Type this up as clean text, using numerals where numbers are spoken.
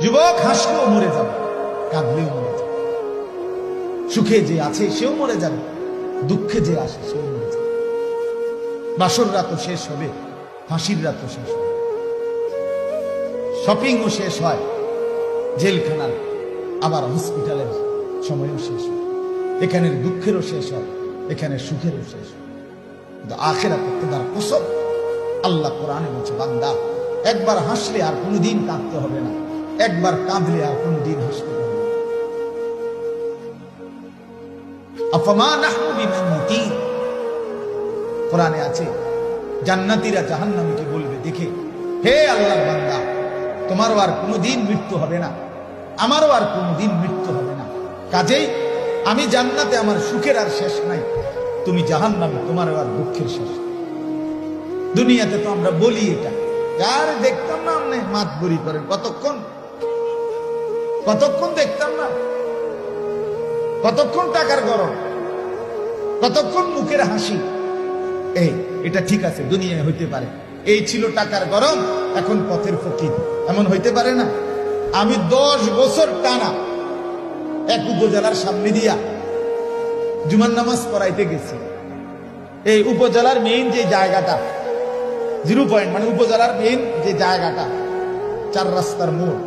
যুবক হাসলেও মরে যাবে, কাঁদলেও মরে যাবে। সুখে যে আছে সেও মরে যাবে, দুঃখে যে আসে সেও মরে যাবে। বাসর রাতও শেষ হবে, ফাঁসির রাতও শেষ হবে, শপিংও শেষ হয়, জেলখানার আবার হসপিটালের সময়ও শেষ হয়। এখানের দুঃখেরও শেষ হয়, এখানে সুখেরও শেষ হয়। কিন্তু আখিরাতে খোদার কসম, আল্লাহ কোরআনে বলছে, বান্দা একবার হাসলে আর কোনোদিন কাঁদতে হবে না, একবার কাঁদলে আর কোনোদিন হাসতে হবে না। আফামা নাহনু বিমাইতিন, কোরআনে আছে জান্নাতীরা জাহান্নামীকে বলবে, দেখে হে আল্লাহর বান্দা, তোমারও আর কোনোদিন মৃত্যু হবে না, আমারও আর কোনোদিন মৃত্যু হবে না, কাজেই আমি জান্নাতে, আমার সুখের আর শেষ নাই, তুমি জাহান্নামে, তোমারও আর দুঃখের শেষ নাই। দুনিয়াতে তো আমরা বলি এটা, আর দেখতাম না আপনি মাত বুড়ি করেন, কতক্ষণ কতক্ষণ দেখতাম না, কতক্ষণ টাকার গরম, কতক্ষণ মুখের হাসি। এটা ঠিক আছে, দুনিয়ায় হইতে পারে, এই ছিল টাকার গরম, এখন পথের ফকির, এমন হইতে পারে না। আমি 10 বছর টানা এক উপজেলার সামনে দিয়া জুমার নামাজ পড়াইতে গেছি। এই উপজেলার মেইন যে জায়গাটা, 0 পয়েন্ট, মানে উপজেলার মেইন যে জায়গাটা, 4 রাস্তার মোড়,